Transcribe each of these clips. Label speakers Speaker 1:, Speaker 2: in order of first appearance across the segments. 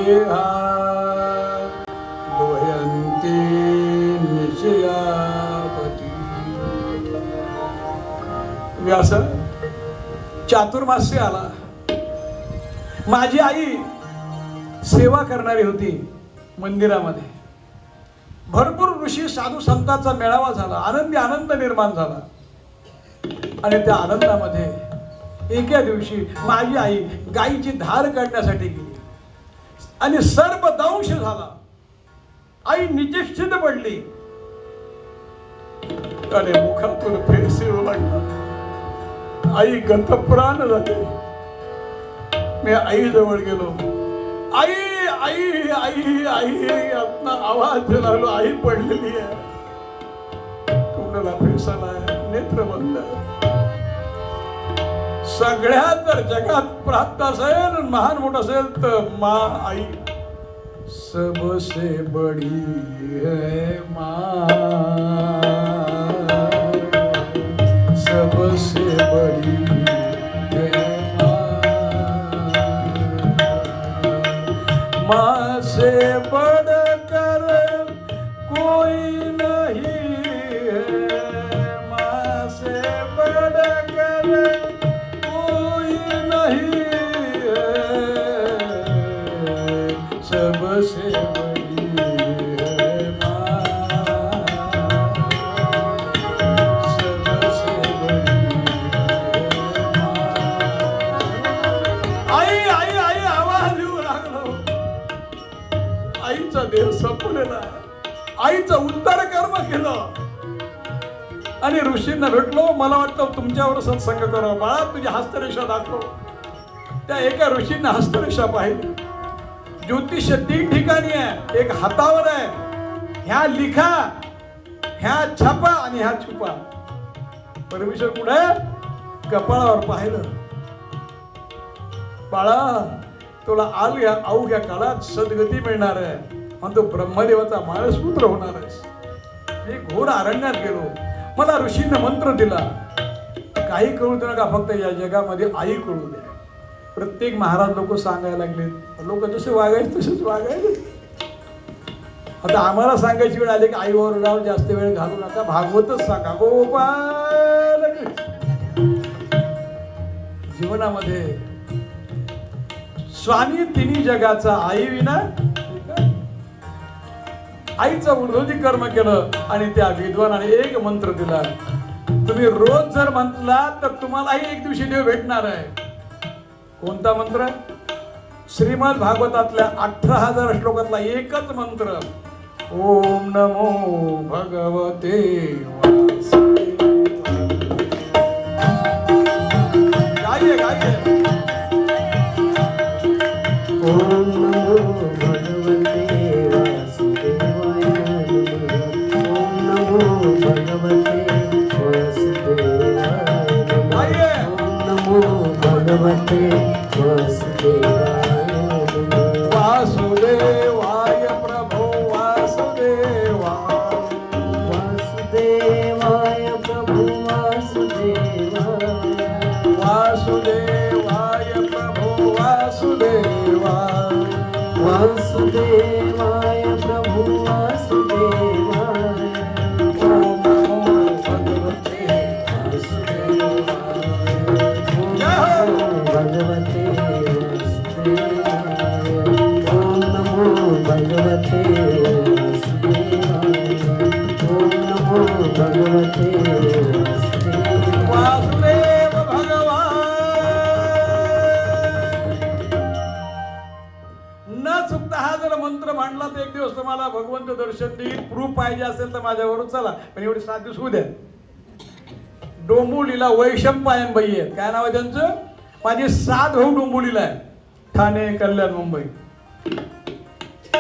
Speaker 1: देहा लोयंती निश्चयापती. व्यास चातुर्मास्य आला. माझी आई सेवा करणारी होती मंदिरामध्ये. भरपूर ऋषी साधू संतांचा मेळावा झाला. आनंदी आनंद निर्माण झाला. आणि त्या आनंदामध्ये एका दिवशी माझी आई गायीची धार काढण्यासाठी गेली आणि सर्प दंश झाला. आई निश्चित पडली आणि मुखातून फेस येऊ लागला. आई गतप्राण झाली. मी आई जवळ गेलो. आई आई आई आई आपला आवाज लागलो. आई पडलेली आहे. तोंडाला फेस आलाय, नेत्र बंद. सगळ्यात जर जगात प्राप्त असेल, महान मोठा असेल तर माँ आई सबसे बड़ी है माँ, सबसे बड़ी है माँ, माँ से बढ़कर कोई नहीं है, माँ से बढ़कर कोई नहीं है, सबसे बड़ी है माँ, सबसे बड़ी है माँ. आई आई आई आवाज येऊ लागलो. आईचा देह संपलेला. आईचं उत्तर कर्म केलं आणि ऋषींना भेटलो. मला वाटतं तुमच्यावर सत्संग करावं. बाळा तुझी हस्तरेषा दाखव. त्या एका ऋषींना हस्तरेषा पाहिली. ज्योतिष 3 ठिकाणी आहे. एक हातावर आहे, ह्या लिखा, ह्या छापा आणि ह्या छुपा. परमेश्वर कुठे? कपाळावर पाहिलं. बाळा तुला आल्या अवघ्या काळात सद्गती मिळणार आहे आणि तो ब्रह्मदेवाचा मानसपुत्र होणार आहेस. मी घोर अरण्यात गेलो. मला ऋषीने मंत्र दिला. काही कळू दे नका, फक्त या जगामध्ये आई कळू द्या. प्रत्येक महाराज लोक सांगायला लागले. लोक जसे वागायचे तसेच वागायचे. आता आम्हाला सांगायची वेळ आली की आई ओरडावर जास्त वेळ घालू नका, भागवतच सांगा. गोपाल जीवनामध्ये स्वामी तिन्ही जगाचा आई विना. आईचं उर्ध्वती कर्म केलं आणि त्या विद्वानाने एक मंत्र दिला. तुम्ही रोज जर म्हटला तर तुम्हालाही एक दिवशी देव भेटणार आहे. कोणता मंत्र? श्रीमद भागवतातल्या 18,000 श्लोकातला एकच मंत्र. ओम नमो भगवते वासुदेवाय. गाइए
Speaker 2: ओम नमो भगवते वासुदेवाय. ओम नमो भगवते वासुदेवाय. ओम नमो भगवते वासुदेवाय.
Speaker 1: वासुदेवाय प्रभो वासुदेवा.
Speaker 2: वासुदेवाय प्रभु वासुदेवाय.
Speaker 1: वासुदेवाय प्रभो वासुदेवा.
Speaker 2: वासुदेवाय प्रभु वासुदेवाय.
Speaker 1: ओम नमो भगवते
Speaker 2: वासुदेवाय. ओम नमो भगवते वासुदेवाय. ओम नमो भगवते वासुदेवाय. ओम नमो भगवते वासुदेवाय.
Speaker 1: वासुदेव भगवान. न चुकता हा जर मंत्र मांडला तर एक दिवस तुम्हाला भगवंत दर्शन देईल. प्रूफ पाहिजे असेल तर माझ्याबरोबर चला. पण एवढे 7 दिवस होऊ द्या. डोंबिवलीला वैशंपायन बाई आहेत. काय नाव आहे त्यांचं? माझे 7 भाऊ डोंबिवलीला आहे. ठाणे, कल्याण, मुंबई.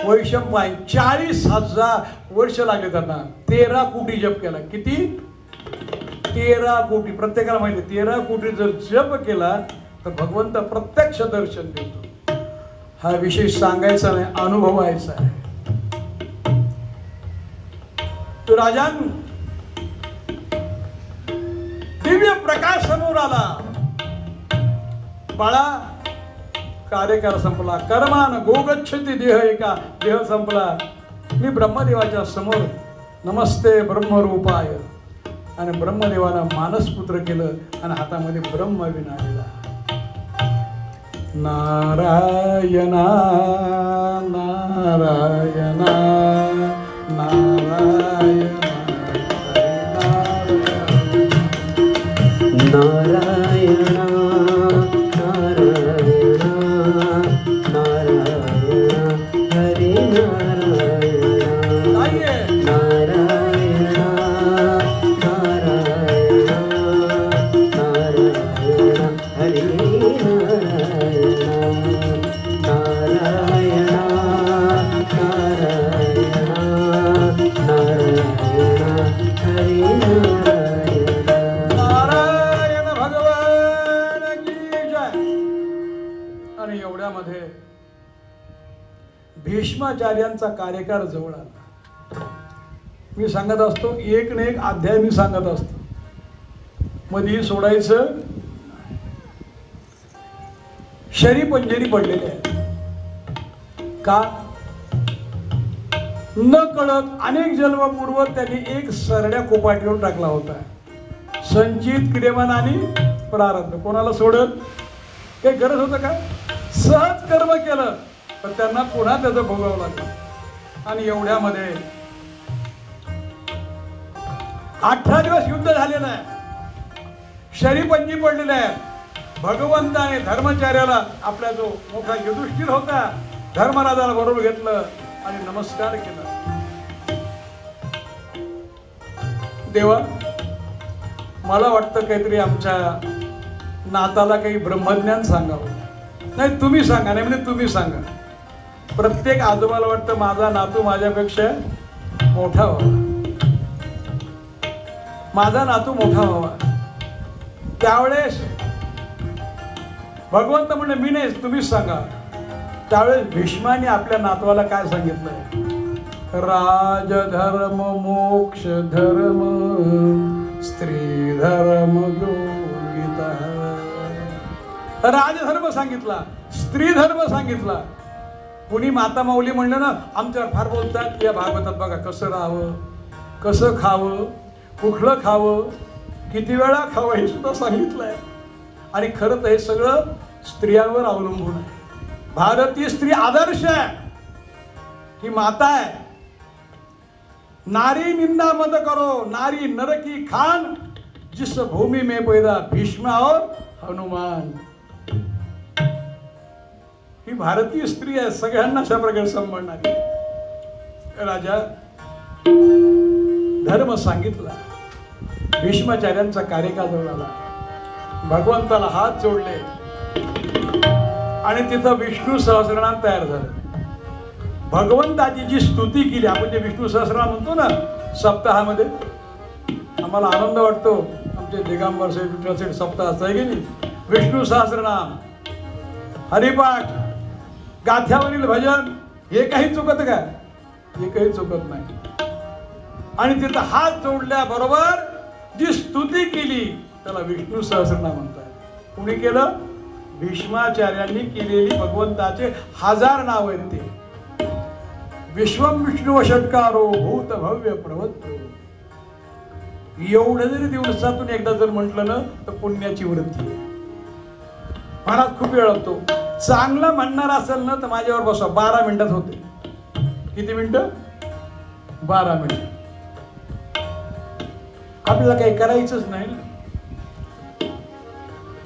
Speaker 1: वैशंपायन 40,000 वर्ष लागले त्यांना. 13 कोटी जप केला. किती? 13 कोटी. प्रत्येकाला माहिती 13 कोटी जर जप केला तर भगवंत प्रत्यक्ष दर्शन देतो. हा विषय सांगायचा नाही, अनुभवायचा आहे. तो राजान दिव्य प्रकाश समोर आला. बाळा कार्यकाळ संपला. कर्मान गोगच्छती देह एका, देह संपला. मी ब्रह्मदेवाच्या समोर नमस्ते ब्रह्मरूपाय आणि ब्रह्मदेवानं मानसपुत्र केलं आणि हातामध्ये ब्रह्मवीणा दिला. नारायणा नारायणा नारायण
Speaker 2: नारायणा नारायणा नारायणा हरे नारायणा नारायणा नारायणा नारायणा हरे नारायणा नारायणा नारायणा नारायणा हरे नारायणा.
Speaker 1: नारायण भगवान की जय. आणि एवढ्यामध्ये भीष्माचार्यांचा कार्यकाळ जवळ आला. मी सांगत असतो एक न एक अध्याय मी सांगत असतो, मधी सोडायचं. शरी पंजरी पडलेले आहे का न कळत अनेक जन्मपूर्व त्यांनी एक सरड्या कोपाटीवर टाकला होता. संचित क्रियमान आणि प्रारब्ध कोणाला सोडत काही गरज होतं का? सहज कर्म केलं तर त्यांना पुन्हा त्याचं भोगावं लागलं. आणि एवढ्यामध्ये 18 दिवस युद्ध झालेलं आहे. शरीपंजी पडलेले आहे. भगवंताने धर्मचार्याला आपला जो मोठा युधिष्ठिर होता धर्मराजाला बरोबर घेतलं आणि नमस्कार केला. देवा, मला वाटतं काहीतरी आमच्या नाताला काही ब्रह्मज्ञान सांगावं. नाही तुम्ही सांगा, नाही म्हणजे तुम्ही सांगा. प्रत्येक आजोबाला वाटतं माझा नातू माझ्यापेक्षा मोठा व्हावा, माझा नातू मोठा व्हावा. त्यावेळेस भगवंत म्हणले मी नाही, तुम्हीच सांगा. त्यावेळेस भीष्माने आपल्या नातवाला काय सांगितलंय? राजधर्म मोक्ष धर्म स्त्री धर्म योगितः. राजधर्म सांगितला, स्त्री धर्म सांगितला. कुणी माता माऊली म्हणलं ना, आमच्यावर फार बोलतात या भागवतात बघा कसं राहावं, कसं खावं, कुठलं खावं, किती वेळा खावं हे सुद्धा सांगितलंय. आणि खरं तर हे सगळं स्त्रियांवर अवलंबून आहे. भारतीय स्त्री आदर्श आहे, ही माता आहे. नारी निंदा मत करो, नारी नरकी खान, जिस भूमि में पैदा भीष्म और हनुमान. ही भारतीय स्त्री आहे, सगळ्यांना अशा प्रकारे सांभाळणारी. राजा धर्म सांगितला. भीष्माचार्यांचा कार्यकाळ जवळ आला. भगवंताला हात जोडले आणि तिथं विष्णू सहस्रनाम तयार झालं. भगवंताची जी स्तुती केली, आपण जे विष्णू सहस्रनाम म्हणतो ना सप्ताहामध्ये, आम्हाला आनंद वाटतो. आमचे दिगंबर सेठ, विठ्ठल सेठ सप्ताहाचा आहे की नाही, विष्णू सहस्रनाम, हरिपाठ, गाथ्यावरील भजन, हे काही चुकत का? हे काही चुकत नाही. आणि तिथं हात जोडल्याबरोबर जी स्तुती केली त्याला विष्णू सहस्रनाम म्हणतात. कुणी केलं? भीष्माचार्यांनी केलेली भगवंताचे 1000 नाव आहेत ते. विश्वम विष्णू षटकारो भूत भव्य प्रवत्तो. एवढं जरी दिवसातून एकदा जर म्हटलं ना तर पुण्याची वृत्ती आहे. महाराज खूप वेळ लागतो. चांगला म्हणणार असेल ना तर माझ्यावर बसवा, 12 मिनिटात होते. किती मिनिटं? 12 मिनिट. आपल्याला काही करायचंच नाही ना.